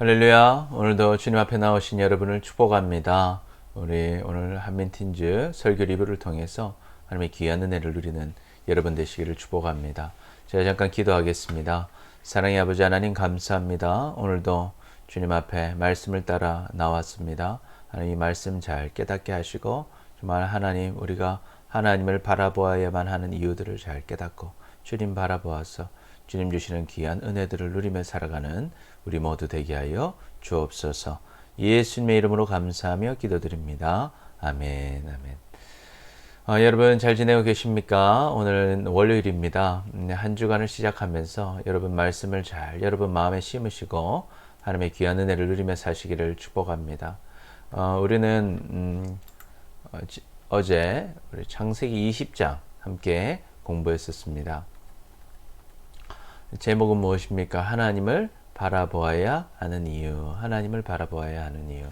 할렐루야. 오늘도 주님 앞에 나오신 여러분을 축복합니다. 우리 오늘 한민틴즈 설교 리뷰를 통해서 하나님의 귀한 은혜를 누리는 여러분 되시기를 축복합니다. 제가 잠깐 기도하겠습니다. 사랑의 아버지 하나님 감사합니다. 오늘도 주님 앞에 말씀을 따라 나왔습니다. 하나님 이 말씀 잘 깨닫게 하시고 정말 하나님 우리가 하나님을 바라보아야만 하는 이유들을 잘 깨닫고 주님 바라보아서 주님 주시는 귀한 은혜들을 누리며 살아가는 우리 모두 되게 하여 주옵소서. 예수님의 이름으로 감사하며 기도드립니다. 아멘, 아멘. 여러분 잘 지내고 계십니까? 오늘은 월요일입니다. 한 주간을 시작하면서 여러분 말씀을 잘 여러분 마음에 심으시고 하나님의 귀한 은혜를 누리며 사시기를 축복합니다. 우리는 어제 우리 창세기 20장 함께 공부했었습니다. 제목은 무엇입니까? 하나님을 바라보아야 하는 이유. 하나님을 바라보아야 하는 이유.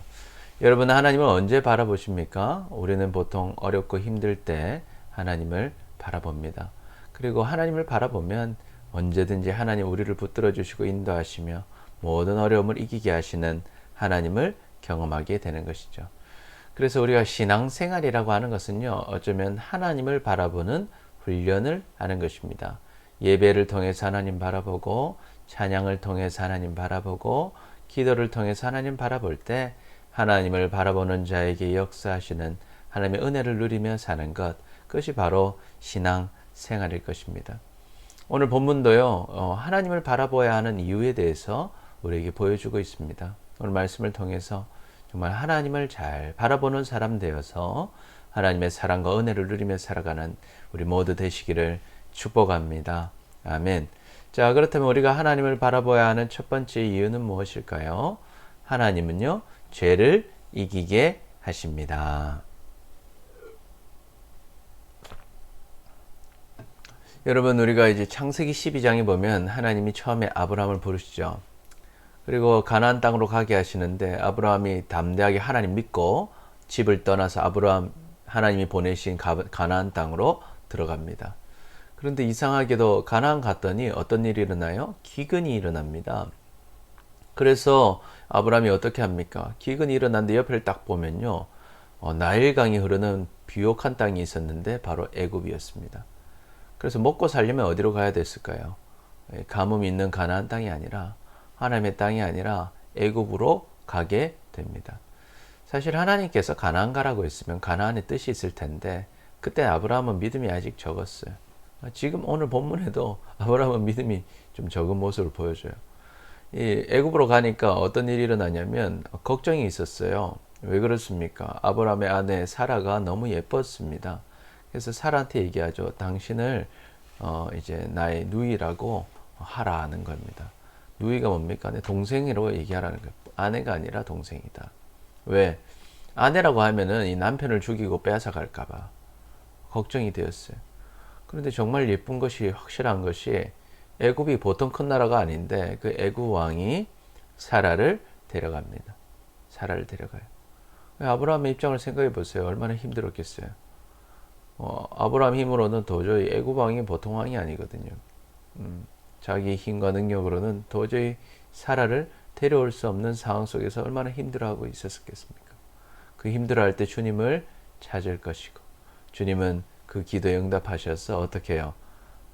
여러분 하나님을 언제 바라보십니까? 우리는 보통 어렵고 힘들 때 하나님을 바라봅니다. 그리고 하나님을 바라보면 언제든지 하나님 우리를 붙들어 주시고 인도하시며 모든 어려움을 이기게 하시는 하나님을 경험하게 되는 것이죠. 그래서 우리가 신앙생활이라고 하는 것은요, 어쩌면 하나님을 바라보는 훈련을 하는 것입니다. 예배를 통해서 하나님 바라보고 찬양을 통해서 하나님 바라보고 기도를 통해서 하나님 바라볼 때 하나님을 바라보는 자에게 역사하시는 하나님의 은혜를 누리며 사는 것, 그것이 바로 신앙 생활일 것입니다. 오늘 본문도요, 하나님을 바라보아야 하는 이유에 대해서 우리에게 보여주고 있습니다. 오늘 말씀을 통해서 정말 하나님을 잘 바라보는 사람 되어서 하나님의 사랑과 은혜를 누리며 살아가는 우리 모두 되시기를 축복합니다. 아멘. 자, 그렇다면 우리가 하나님을 바라봐야 하는 첫 번째 이유는 무엇일까요? 하나님은요, 죄를 이기게 하십니다. 여러분, 우리가 이제 창세기 12장에 보면 하나님이 처음에 아브라함을 부르시죠. 그리고 가나안 땅으로 가게 하시는데 아브라함이 담대하게 하나님 믿고 집을 떠나서 하나님이 보내신 가나안 땅으로 들어갑니다. 그런데 이상하게도 가나안 갔더니 어떤 일이 일어나요? 기근이 일어납니다. 그래서 아브라함이 어떻게 합니까? 기근이 일어났는데 옆을 딱 보면요, 나일강이 흐르는 비옥한 땅이 있었는데 바로 애굽이었습니다. 그래서 먹고 살려면 어디로 가야 됐을까요? 가뭄 있는 가나안 땅이 아니라 하나님의 땅이 아니라 애굽으로 가게 됩니다. 사실 하나님께서 가나안 가라고 했으면 가나안의 뜻이 있을 텐데 그때 아브라함은 믿음이 아직 적었어요. 지금 오늘 본문에도 아브라함은 믿음이 좀 적은 모습을 보여줘요. 이 애굽으로 가니까 어떤 일이 일어나냐면 걱정이 있었어요. 왜 그렇습니까? 아브라함의 아내 사라가 너무 예뻤습니다. 그래서 사라한테 얘기하죠. 당신을 이제 나의 누이라고 하라는 겁니다. 누이가 뭡니까? 내 동생으로 얘기하라는 거예요. 아내가 아니라 동생이다. 왜? 아내라고 하면은 이 남편을 죽이고 빼앗아 갈까봐 걱정이 되었어요. 그런데 정말 예쁜 것이 확실한 것이 애굽이 보통 큰 나라가 아닌데 그 애굽 왕이 사라를 데려갑니다. 사라를 데려가요. 아브라함의 입장을 생각해 보세요. 얼마나 힘들었겠어요. 아브라함 힘으로는 도저히 애굽 왕이 보통 왕이 아니거든요. 자기 힘과 능력으로는 도저히 사라를 데려올 수 없는 상황 속에서 얼마나 힘들어하고 있었겠습니까? 그 힘들어할 때 주님을 찾을 것이고 주님은 그 기도에 응답하셔서 어떻게 해요?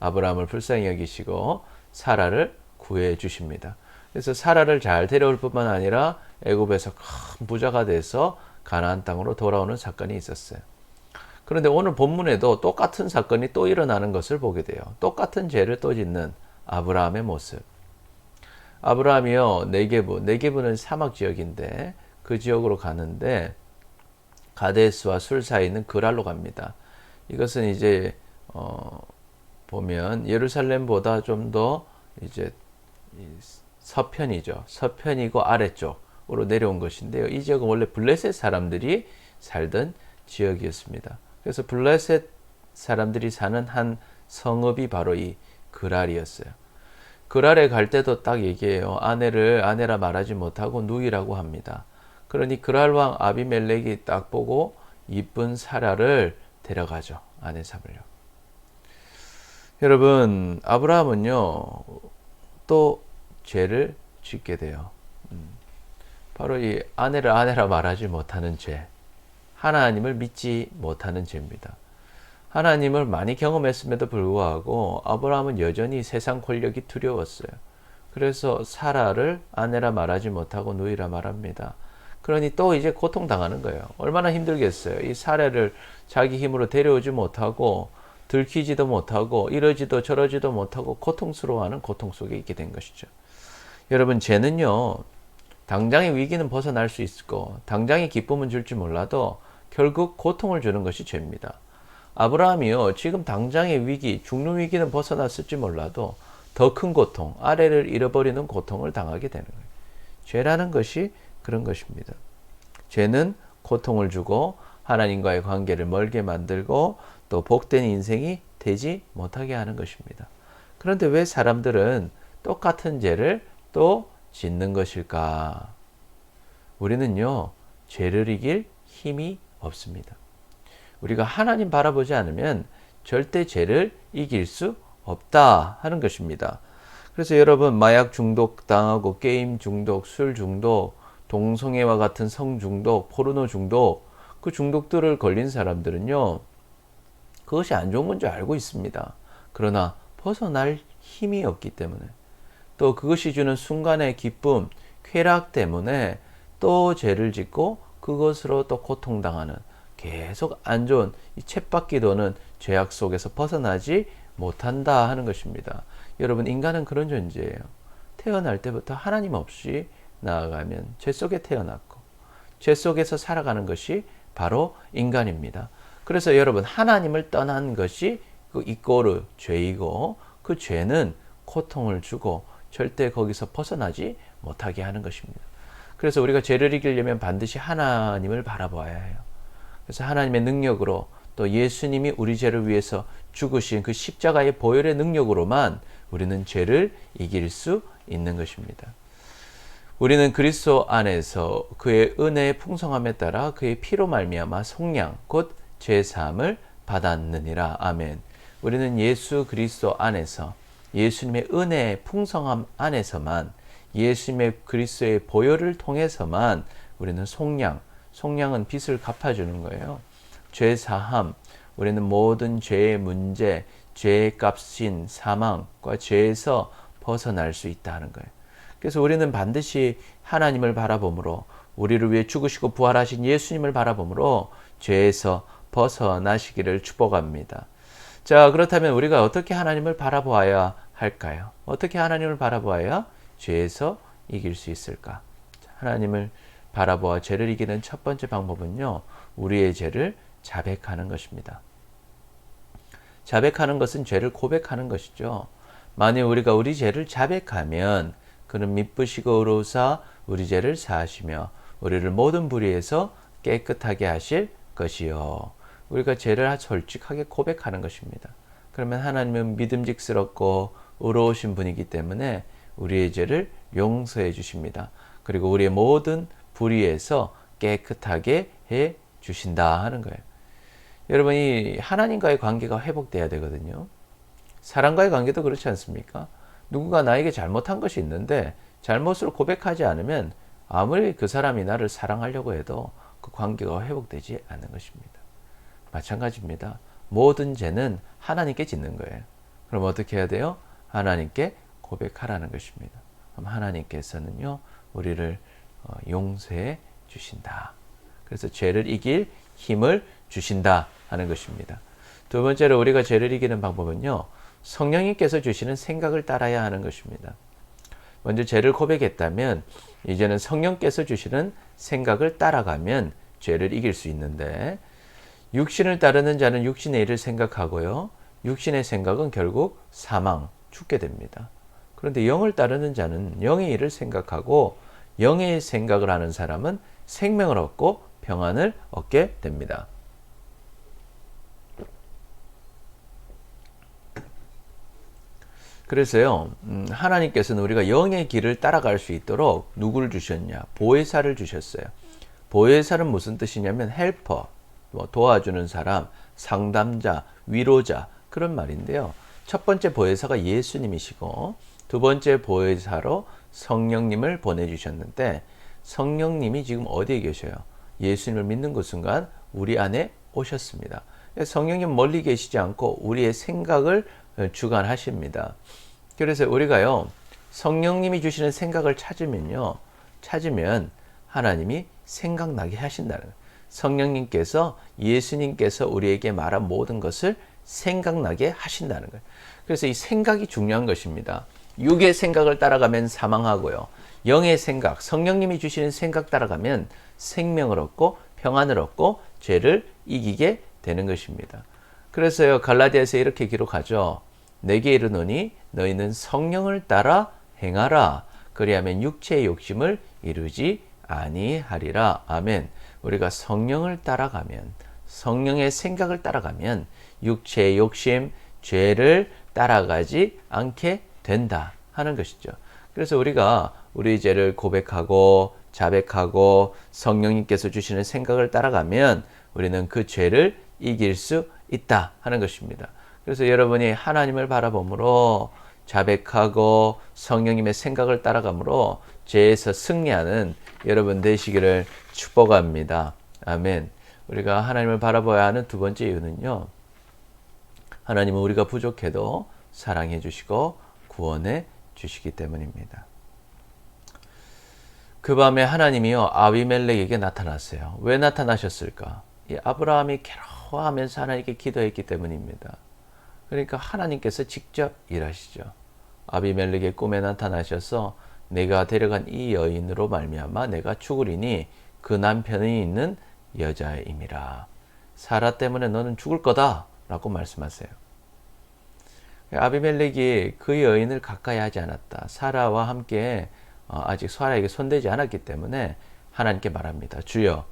아브라함을 불쌍히 여기시고 사라를 구해 주십니다. 그래서 사라를 잘 데려올 뿐만 아니라 애굽에서 큰 부자가 돼서 가나안 땅으로 돌아오는 사건이 있었어요. 그런데 오늘 본문에도 똑같은 사건이 또 일어나는 것을 보게 돼요. 똑같은 죄를 또 짓는 아브라함의 모습. 아브라함이요, 네게브는 사막 지역인데 그 지역으로 가는데 가데스와 술 사이에 있는 그랄로 갑니다. 이것은 이제 보면 예루살렘보다 좀 더 이제 서편이죠. 서편이고 아래쪽으로 내려온 것인데요. 이 지역은 원래 블레셋 사람들이 살던 지역이었습니다. 그래서 블레셋 사람들이 사는 한 성읍이 바로 이 그랄이었어요. 그랄에 갈 때도 딱 얘기해요. 아내라 말하지 못하고 누이라고 합니다. 그러니 그랄 왕 아비멜렉이 딱 보고 이쁜 사라를 데려가죠. 아내 삼으려. 여러분, 아브라함은요, 또 죄를 짓게 돼요. 바로 이 아내를 아내라 말하지 못하는 죄, 하나님을 믿지 못하는 죄입니다. 하나님을 많이 경험했음에도 불구하고 아브라함은 여전히 세상 권력이 두려웠어요. 그래서 사라를 아내라 말하지 못하고 누이라 말합니다. 그러니 또 이제 고통당하는 거예요. 얼마나 힘들겠어요. 이 사라를 자기 힘으로 데려오지 못하고 들키지도 못하고 이러지도 저러지도 못하고 고통스러워하는 고통 속에 있게 된 것이죠. 여러분, 죄는요, 당장의 위기는 벗어날 수 있고 당장의 기쁨은 줄지 몰라도 결국 고통을 주는 것이 죄입니다. 아브라함이요, 지금 당장의 위기, 죽는 위기는 벗어났을지 몰라도 더 큰 고통, 아내를 잃어버리는 고통을 당하게 되는 거예요. 죄라는 것이 그런 것입니다. 죄는 고통을 주고 하나님과의 관계를 멀게 만들고 또 복된 인생이 되지 못하게 하는 것입니다. 그런데 왜 사람들은 똑같은 죄를 또 짓는 것일까? 우리는요, 죄를 이길 힘이 없습니다. 우리가 하나님 바라보지 않으면 절대 죄를 이길 수 없다 하는 것입니다. 그래서 여러분, 마약 중독 당하고 게임 중독, 술 중독, 동성애와 같은 성 중독, 포르노 중독, 그 중독들을 걸린 사람들은요, 그것이 안 좋은 건 줄 알고 있습니다. 그러나 벗어날 힘이 없기 때문에, 또 그것이 주는 순간의 기쁨, 쾌락 때문에 또 죄를 짓고 그것으로 또 고통당하는, 계속 안 좋은 이 쳇바퀴 도는 죄악 속에서 벗어나지 못한다 하는 것입니다. 여러분, 인간은 그런 존재예요. 태어날 때부터 하나님 없이 나아가면 죄 속에 태어났고 죄 속에서 살아가는 것이 바로 인간입니다. 그래서 여러분, 하나님을 떠난 것이 그 이꼬르 죄이고, 그 죄는 고통을 주고 절대 거기서 벗어나지 못하게 하는 것입니다. 그래서 우리가 죄를 이기려면 반드시 하나님을 바라봐야 해요. 그래서 하나님의 능력으로, 또 예수님이 우리 죄를 위해서 죽으신 그 십자가의 보혈의 능력으로만 우리는 죄를 이길 수 있는 것입니다. 우리는 그리스도 안에서 그의 은혜의 풍성함에 따라 그의 피로 말미암아 속량 곧 죄사함을 받았느니라. 아멘. 우리는 예수 그리스도 안에서, 예수님의 은혜의 풍성함 안에서만, 예수님의 그리스도의 보혈을 통해서만 우리는 속량은 빚을 갚아주는 거예요. 죄사함, 우리는 모든 죄의 문제, 죄의 값인 사망과 죄에서 벗어날 수 있다는 거예요. 그래서 우리는 반드시 하나님을 바라봄으로, 우리를 위해 죽으시고 부활하신 예수님을 바라봄으로 죄에서 벗어나시기를 축복합니다. 자, 그렇다면 우리가 어떻게 하나님을 바라보아야 할까요? 어떻게 하나님을 바라보아야 죄에서 이길 수 있을까? 하나님을 바라보아 죄를 이기는 첫 번째 방법은요, 우리의 죄를 자백하는 것입니다. 자백하는 것은 죄를 고백하는 것이죠. 만일 우리가 우리 죄를 자백하면 그는 미쁘시고 의로우사 우리 죄를 사하시며 우리를 모든 불의에서 깨끗하게 하실 것이요. 우리가 죄를 솔직하게 고백하는 것입니다. 그러면 하나님은 믿음직스럽고 의로우신 분이기 때문에 우리의 죄를 용서해 주십니다. 그리고 우리의 모든 불의에서 깨끗하게 해 주신다 하는 거예요. 여러분이 하나님과의 관계가 회복돼야 되거든요. 사람과의 관계도 그렇지 않습니까? 누군가 나에게 잘못한 것이 있는데 잘못을 고백하지 않으면 아무리 그 사람이 나를 사랑하려고 해도 그 관계가 회복되지 않는 것입니다. 마찬가지입니다. 모든 죄는 하나님께 짓는 거예요. 그럼 어떻게 해야 돼요? 하나님께 고백하라는 것입니다. 그럼 하나님께서는요, 우리를 용서해 주신다. 그래서 죄를 이길 힘을 주신다 하는 것입니다. 두 번째로 우리가 죄를 이기는 방법은요, 성령님께서 주시는 생각을 따라야 하는 것입니다. 먼저 죄를 고백했다면 이제는 성령께서 주시는 생각을 따라가면 죄를 이길 수 있는데, 육신을 따르는 자는 육신의 일을 생각하고요, 육신의 생각은 결국 사망, 죽게 됩니다. 그런데 영을 따르는 자는 영의 일을 생각하고 영의 생각을 하는 사람은 생명을 얻고 평안을 얻게 됩니다. 그래서요, 하나님께서는 우리가 영의 길을 따라갈 수 있도록 누구를 주셨냐? 보혜사를 주셨어요. 보혜사는 무슨 뜻이냐면 헬퍼, 도와주는 사람, 상담자, 위로자, 그런 말인데요. 첫 번째 보혜사가 예수님이시고 두 번째 보혜사로 성령님을 보내주셨는데, 성령님이 지금 어디에 계셔요? 예수님을 믿는 그 순간 우리 안에 오셨습니다. 성령님 멀리 계시지 않고 우리의 생각을 주관하십니다. 그래서 우리가요, 성령님이 주시는 생각을 찾으면 하나님이 생각나게 하신다는 거예요. 성령님께서, 예수님께서 우리에게 말한 모든 것을 생각나게 하신다는 거예요. 그래서 이 생각이 중요한 것입니다. 육의 생각을 따라가면 사망하고요. 영의 생각, 성령님이 주시는 생각 따라가면 생명을 얻고 평안을 얻고 죄를 이기게 되는 것입니다. 그래서요, 갈라디아서 이렇게 기록하죠. 내게 이르노니 너희는 성령을 따라 행하라. 그리하면 육체의 욕심을 이루지 아니하리라. 아멘. 우리가 성령을 따라가면, 성령의 생각을 따라가면 육체의 욕심, 죄를 따라가지 않게 된다 하는 것이죠. 그래서 우리가 우리 죄를 고백하고 자백하고 성령님께서 주시는 생각을 따라가면 우리는 그 죄를 이길 수 있다 하는 것입니다. 그래서 여러분이 하나님을 바라봄으로 자백하고 성령님의 생각을 따라감으로 죄에서 승리하는 여러분 되시기를 축복합니다. 아멘. 우리가 하나님을 바라봐야 하는 두 번째 이유는요, 하나님은 우리가 부족해도 사랑해 주시고 구원해 주시기 때문입니다. 그 밤에 하나님이요, 아비멜렉에게 나타났어요. 왜 나타나셨을까? 이 아브라함이 괴로워하면서 하나님께 기도했기 때문입니다. 그러니까 하나님께서 직접 일하시죠. 아비멜렉의 꿈에 나타나셔서 내가 데려간 이 여인으로 말미암아 내가 죽으리니 그 남편이 있는 여자임이라. 사라 때문에 너는 죽을 거다 라고 말씀하세요. 아비멜렉이 그 여인을 가까이 하지 않았다. 사라와 함께 아직 사라에게 손대지 않았기 때문에 하나님께 말합니다. 주여,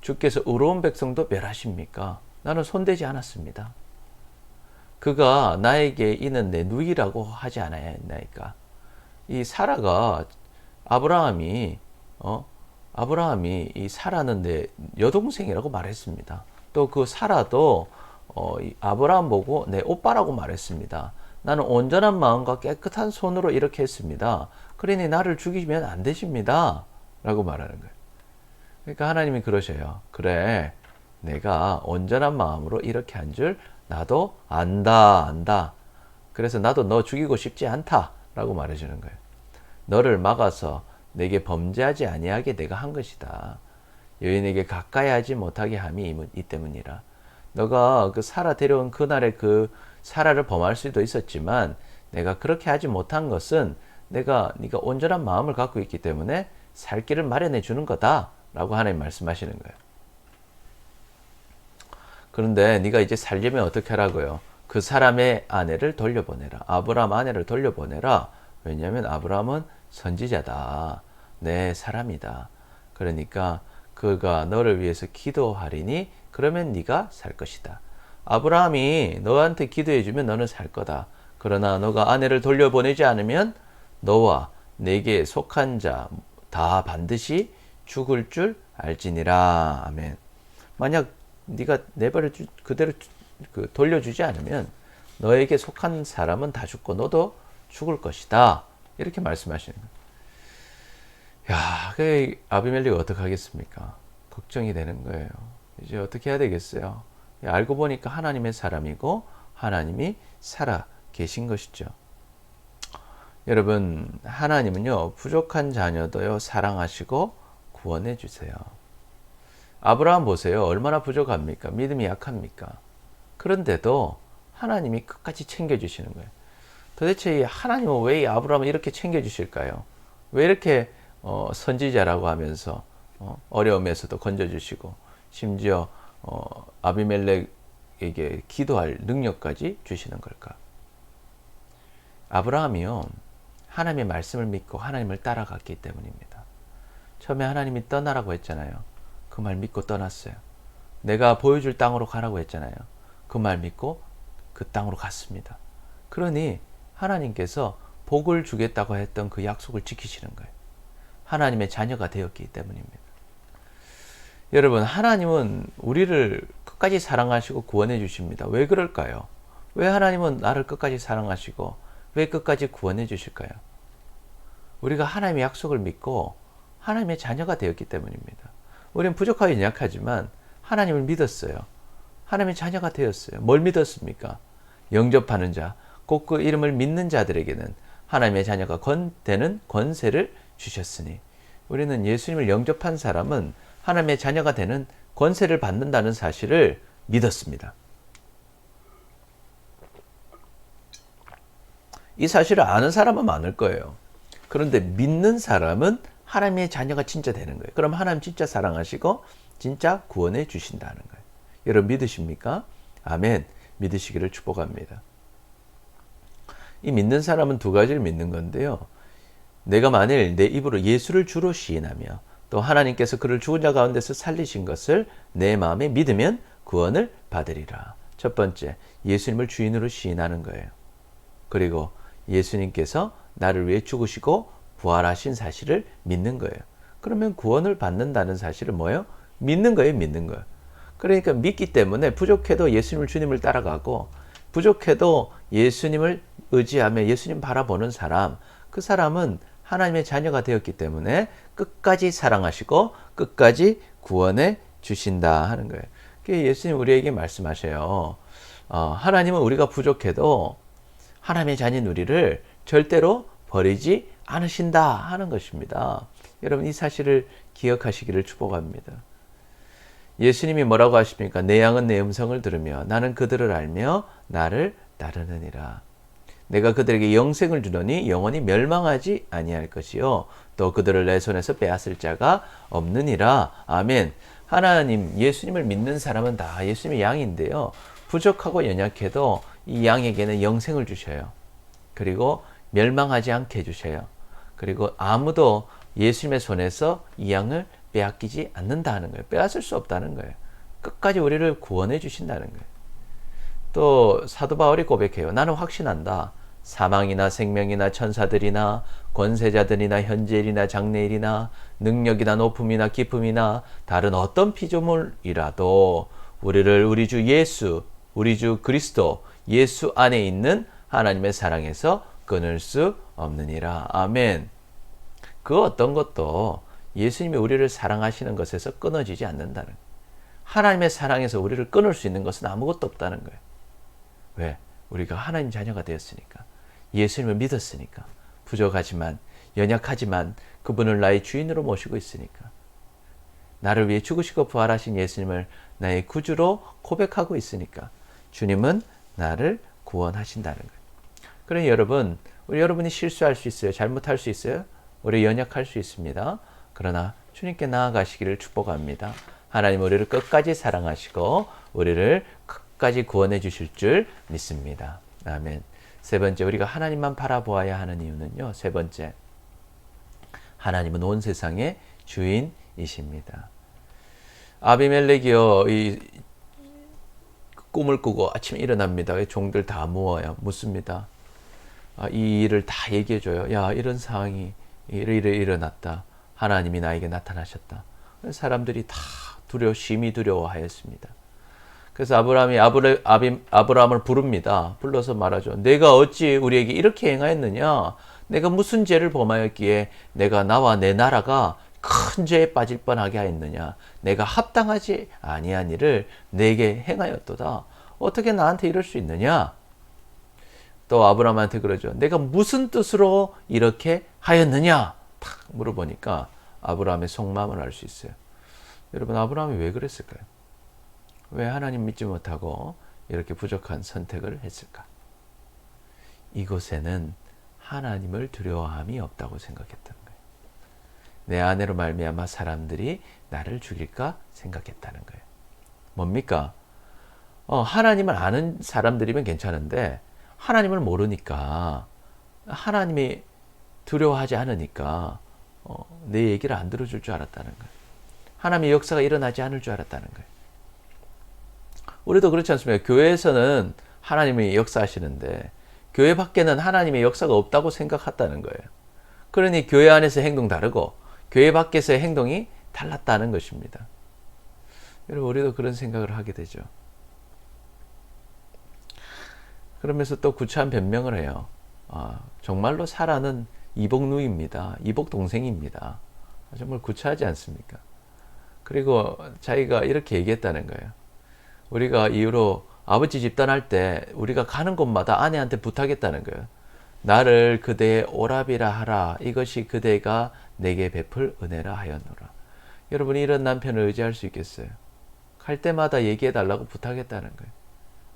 주께서 의로운 백성도 멸하십니까? 나는 손대지 않았습니다. 그가 나에게 이는 내 누이라고 하지 않아야 했나이까? 이 사라가 아브라함이 이 사라는 내 여동생이라고 말했습니다. 또 그 사라도 아브라함 보고 내 오빠라고 말했습니다. 나는 온전한 마음과 깨끗한 손으로 이렇게 했습니다. 그러니 나를 죽이면 안 되십니다. 라고 말하는 거예요. 그러니까 하나님이 그러셔요. 그래, 내가 온전한 마음으로 이렇게 한 줄 나도 안다. 그래서 나도 너 죽이고 싶지 않다. 라고 말해주는 거예요. 너를 막아서 내게 범죄하지 아니하게 내가 한 것이다. 여인에게 가까이 하지 못하게 함이 이 때문이라. 너가 그 사라 데려온 그날의 그 사라를 범할 수도 있었지만 내가 그렇게 하지 못한 것은 네가 온전한 마음을 갖고 있기 때문에 살 길을 마련해 주는 거다 라고 하나님 말씀하시는 거예요. 그런데 네가 이제 살려면 어떻게 하라고요? 그 사람의 아내를 돌려보내라. 아브라함 아내를 돌려보내라. 왜냐하면 아브라함은 선지자다. 내 사람이다. 그러니까 그가 너를 위해서 기도하리니 그러면 네가 살 것이다. 아브라함이 너한테 기도해주면 너는 살 거다. 그러나 너가 아내를 돌려보내지 않으면 너와 내게 속한 자 다 반드시 죽을 줄 알지니라. 아멘. 만약 네가 내버려 그대로 돌려주지 않으면 너에게 속한 사람은 다 죽고 너도 죽을 것이다. 이렇게 말씀하시는 거예요. 야, 그 아비멜렉이 어떻게 하겠습니까? 걱정이 되는 거예요. 이제 어떻게 해야 되겠어요? 알고 보니까 하나님의 사람이고 하나님이 살아 계신 것이죠. 여러분, 하나님은요, 부족한 자녀도요, 사랑하시고 구원해 주세요. 아브라함 보세요. 얼마나 부족합니까? 믿음이 약합니까? 그런데도 하나님이 끝까지 챙겨주시는 거예요. 도대체 이 하나님은 왜 이 아브라함을 이렇게 챙겨주실까요? 왜 이렇게 선지자라고 하면서 어려움에서도 건져주시고 심지어 아비멜렉에게 기도할 능력까지 주시는 걸까? 아브라함이요, 하나님의 말씀을 믿고 하나님을 따라갔기 때문입니다. 처음에 하나님이 떠나라고 했잖아요. 그 말 믿고 떠났어요. 내가 보여줄 땅으로 가라고 했잖아요. 그 말 믿고 그 땅으로 갔습니다. 그러니 하나님께서 복을 주겠다고 했던 그 약속을 지키시는 거예요. 하나님의 자녀가 되었기 때문입니다. 여러분, 하나님은 우리를 끝까지 사랑하시고 구원해 주십니다. 왜 그럴까요? 왜 하나님은 나를 끝까지 사랑하시고 왜 끝까지 구원해 주실까요? 우리가 하나님의 약속을 믿고 하나님의 자녀가 되었기 때문입니다. 우리는 부족하고 연약하지만 하나님을 믿었어요. 하나님의 자녀가 되었어요. 뭘 믿었습니까? 영접하는 자, 곧 그 이름을 믿는 자들에게는 하나님의 자녀가 되는 권세를 주셨으니, 우리는 예수님을 영접한 사람은 하나님의 자녀가 되는 권세를 받는다는 사실을 믿었습니다. 이 사실을 아는 사람은 많을 거예요. 그런데 믿는 사람은 하나님의 자녀가 진짜 되는 거예요. 그럼 하나님 진짜 사랑하시고 진짜 구원해 주신다는 거예요. 여러분 믿으십니까? 아멘. 믿으시기를 축복합니다. 이 믿는 사람은 두 가지를 믿는 건데요. 내가 만일 내 입으로 예수를 주로 시인하며 또 하나님께서 그를 죽은 자 가운데서 살리신 것을 내 마음에 믿으면 구원을 받으리라. 첫 번째, 예수님을 주인으로 시인하는 거예요. 그리고 예수님께서 나를 위해 죽으시고 부활하신 사실을 믿는 거예요. 그러면 구원을 받는다는 사실을 뭐예요? 믿는 거예요, 믿는 거예요. 그러니까 믿기 때문에 부족해도 예수님을 주님을 따라가고, 부족해도 예수님을 의지하며 예수님 바라보는 사람, 그 사람은 하나님의 자녀가 되었기 때문에 끝까지 사랑하시고 끝까지 구원해 주신다 하는 거예요. 예수님 우리에게 말씀하셔요. 하나님은 우리가 부족해도 하나님의 자녀인 우리를 절대로 버리지 않으신다 하는 것입니다. 여러분 이 사실을 기억하시기를 축복합니다. 예수님이 뭐라고 하십니까? 내 양은 내 음성을 들으며 나는 그들을 알며 나를 따르느니라. 내가 그들에게 영생을 주노니 영원히 멸망하지 아니할 것이요 또 그들을 내 손에서 빼앗을 자가 없느니라. 아멘. 하나님, 예수님을 믿는 사람은 다 예수님의 양인데요. 부족하고 연약해도 이 양에게는 영생을 주셔요. 그리고 멸망하지 않게 해주셔요. 그리고 아무도 예수님의 손에서 이 양을 빼앗기지 않는다는 거예요. 빼앗을 수 없다는 거예요. 끝까지 우리를 구원해 주신다는 거예요. 또 사도 바울이 고백해요. 나는 확신한다. 사망이나 생명이나 천사들이나 권세자들이나 현재일이나 장래일이나 능력이나 높음이나 깊음이나 다른 어떤 피조물이라도 우리를 우리 주 예수, 우리 주 그리스도 예수 안에 있는 하나님의 사랑에서 끊을 수 없느니라. 아멘. 그 어떤 것도 예수님이 우리를 사랑하시는 것에서 끊어지지 않는다는 거예요. 하나님의 사랑에서 우리를 끊을 수 있는 것은 아무것도 없다는 거예요. 왜? 우리가 하나님 자녀가 되었으니까. 예수님을 믿었으니까. 부족하지만 연약하지만 그분을 나의 주인으로 모시고 있으니까. 나를 위해 죽으시고 부활하신 예수님을 나의 구주로 고백하고 있으니까 주님은 나를 구원하신다는 거예요. 그러니 여러분, 여러분이 실수할 수 있어요. 잘못할 수 있어요. 우리 연약할 수 있습니다. 그러나 주님께 나아가시기를 축복합니다. 하나님 우리를 끝까지 사랑하시고 우리를 끝까지 구원해 주실 줄 믿습니다. 아멘. 세 번째, 우리가 하나님만 바라보아야 하는 이유는요. 세 번째, 하나님은 온 세상의 주인이십니다. 아비멜렉이요, 이 꿈을 꾸고 아침에 일어납니다. 종들 다 모아요. 묻습니다. 이 일을 다 얘기해줘요. 야, 이런 상황이 이래 일어났다. 하나님이 나에게 나타나셨다. 사람들이 다 심히 두려워하였습니다. 그래서 아브라함을 부릅니다. 불러서 말하죠. 내가 어찌 우리에게 이렇게 행하였느냐? 내가 무슨 죄를 범하였기에 내가 나와 내 나라가 큰 죄에 빠질 뻔하게 하였느냐? 내가 합당하지 아니한 일을 내게 행하였도다. 어떻게 나한테 이럴 수 있느냐? 또 아브라함한테 그러죠. 내가 무슨 뜻으로 이렇게 하였느냐? 탁 물어보니까 아브라함의 속마음을 알 수 있어요. 여러분, 아브라함이 왜 그랬을까요? 왜 하나님 믿지 못하고 이렇게 부족한 선택을 했을까? 이곳에는 하나님을 두려워함이 없다고 생각했던 거예요. 내 아내로 말미암아 사람들이 나를 죽일까 생각했다는 거예요. 뭡니까? 하나님을 아는 사람들이면 괜찮은데 하나님을 모르니까, 하나님이 두려워하지 않으니까 내 얘기를 안 들어줄 줄 알았다는 거예요. 하나님의 역사가 일어나지 않을 줄 알았다는 거예요. 우리도 그렇지 않습니까? 교회에서는 하나님이 역사하시는데 교회 밖에는 하나님의 역사가 없다고 생각했다는 거예요. 그러니 교회 안에서 행동 다르고 교회 밖에서의 행동이 달랐다는 것입니다. 여러분, 우리도 그런 생각을 하게 되죠. 그러면서 또 구차한 변명을 해요. 정말로 사라는 이복 누이입니다. 이복 동생입니다. 정말 구차하지 않습니까? 그리고 자기가 이렇게 얘기했다는 거예요. 우리가 이후로 아버지 집 떠날 때 우리가 가는 곳마다 아내한테 부탁했다는 거예요. 나를 그대의 오랍이라 하라. 이것이 그대가 내게 베풀 은혜라 하였노라. 여러분이 이런 남편을 의지할 수 있겠어요? 갈 때마다 얘기해 달라고 부탁했다는 거예요.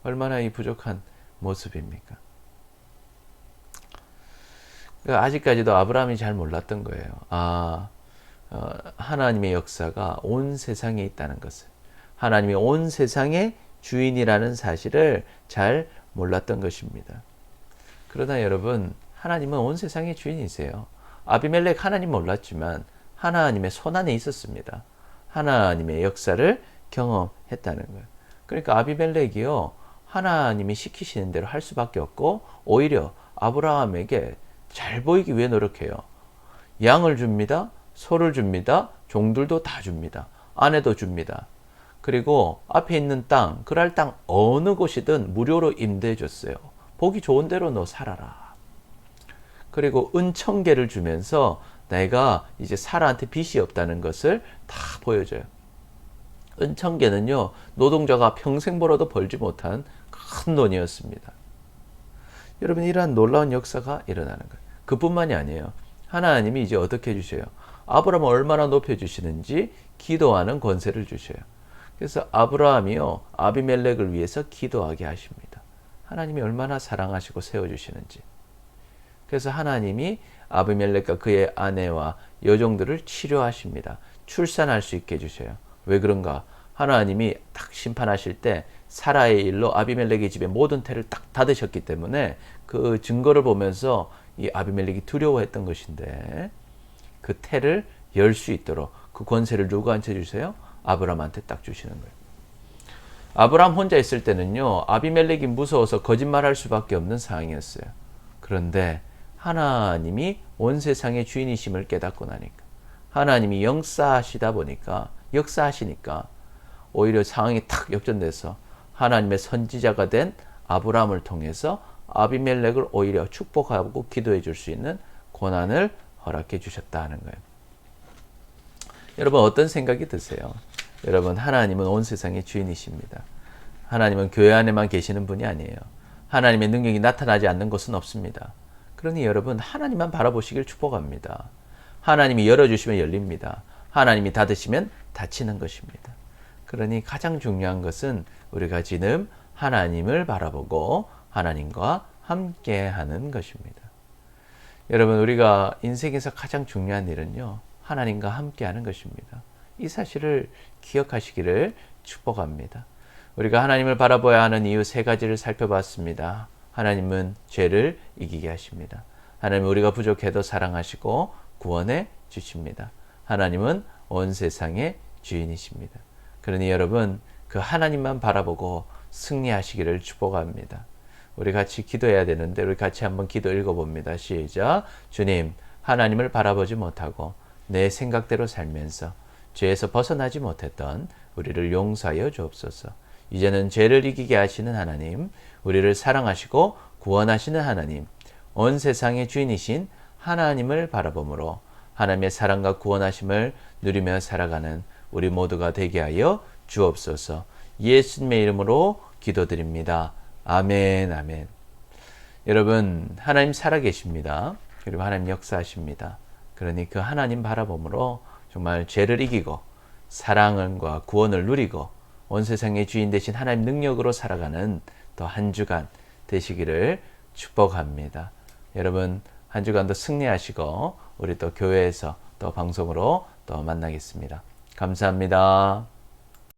얼마나 이 부족한 모습입니까? 아직까지도 아브라함이 잘 몰랐던 거예요. 하나님의 역사가 온 세상에 있다는 것을. 하나님이 온 세상의 주인이라는 사실을 잘 몰랐던 것입니다. 그러나 여러분, 하나님은 온 세상의 주인이세요. 아비멜렉 하나님 몰랐지만 하나님의 손안에 있었습니다. 하나님의 역사를 경험했다는 거예요. 그러니까 아비멜렉이요, 하나님이 시키시는 대로 할 수밖에 없고 오히려 아브라함에게 잘 보이기 위해 노력해요. 양을 줍니다. 소를 줍니다. 종들도 다 줍니다. 아내도 줍니다. 그리고 앞에 있는 땅, 그랄 땅 어느 곳이든 무료로 임대해 줬어요. 보기 좋은 대로 너 살아라. 그리고 은천계를 주면서 내가 이제 사라한테 빚이 없다는 것을 다 보여줘요. 은천계는요, 노동자가 평생 벌어도 벌지 못한 큰 돈이었습니다. 여러분, 이러한 놀라운 역사가 일어나는 거예요. 그뿐만이 아니에요. 하나님이 이제 어떻게 해주셔요? 아브라함을 얼마나 높여주시는지 기도하는 권세를 주셔요. 그래서 아브라함이요, 아비멜렉을 위해서 기도하게 하십니다. 하나님이 얼마나 사랑하시고 세워주시는지. 그래서 하나님이 아비멜렉과 그의 아내와 여종들을 치료하십니다. 출산할 수 있게 해주셔요. 왜 그런가? 하나님이 딱 심판하실 때 사라의 일로 아비멜렉의 집에 모든 태를 딱 닫으셨기 때문에 그 증거를 보면서 이 아비멜렉이 두려워했던 것인데, 그 태를 열 수 있도록 그 권세를 누구한테 주세요? 아브라함한테 딱 주시는 거예요. 아브라함 혼자 있을 때는요, 아비멜렉이 무서워서 거짓말할 수밖에 없는 상황이었어요. 그런데 하나님이 온 세상의 주인이심을 깨닫고 나니까, 하나님이 역사하시니까 오히려 상황이 탁 역전돼서 하나님의 선지자가 된 아브라함을 통해서 아비멜렉을 오히려 축복하고 기도해 줄 수 있는 고난을 허락해 주셨다는 거예요. 여러분, 어떤 생각이 드세요? 여러분, 하나님은 온 세상의 주인이십니다. 하나님은 교회 안에만 계시는 분이 아니에요. 하나님의 능력이 나타나지 않는 곳은 없습니다. 그러니 여러분, 하나님만 바라보시길 축복합니다. 하나님이 열어주시면 열립니다. 하나님이 닫으시면 닫히는 것입니다. 그러니 가장 중요한 것은 우리가 지금 하나님을 바라보고 하나님과 함께하는 것입니다. 여러분, 우리가 인생에서 가장 중요한 일은요, 하나님과 함께하는 것입니다. 이 사실을 기억하시기를 축복합니다. 우리가 하나님을 바라봐야 하는 이유 세 가지를 살펴봤습니다. 하나님은 죄를 이기게 하십니다. 하나님은 우리가 부족해도 사랑하시고 구원해 주십니다. 하나님은 온 세상의 주인이십니다. 그러니 여러분, 그 하나님만 바라보고 승리하시기를 축복합니다. 우리 같이 기도해야 되는데 우리 같이 한번 기도 읽어봅니다. 시작. 주님, 하나님을 바라보지 못하고 내 생각대로 살면서 죄에서 벗어나지 못했던 우리를 용서하여 주옵소서. 이제는 죄를 이기게 하시는 하나님, 우리를 사랑하시고 구원하시는 하나님, 온 세상의 주인이신 하나님을 바라보므로 하나님의 사랑과 구원하심을 누리며 살아가는 우리 모두가 되게 하여 주옵소서. 예수님의 이름으로 기도드립니다. 아멘, 아멘. 여러분, 하나님 살아계십니다. 그리고 하나님 역사하십니다. 그러니 그 하나님 바라봄으로 정말 죄를 이기고 사랑과 구원을 누리고 온 세상의 주인 되신 하나님 능력으로 살아가는 또 한 주간 되시기를 축복합니다. 여러분, 한 주간도 승리하시고 우리 또 교회에서 또 방송으로 또 만나겠습니다. 감사합니다.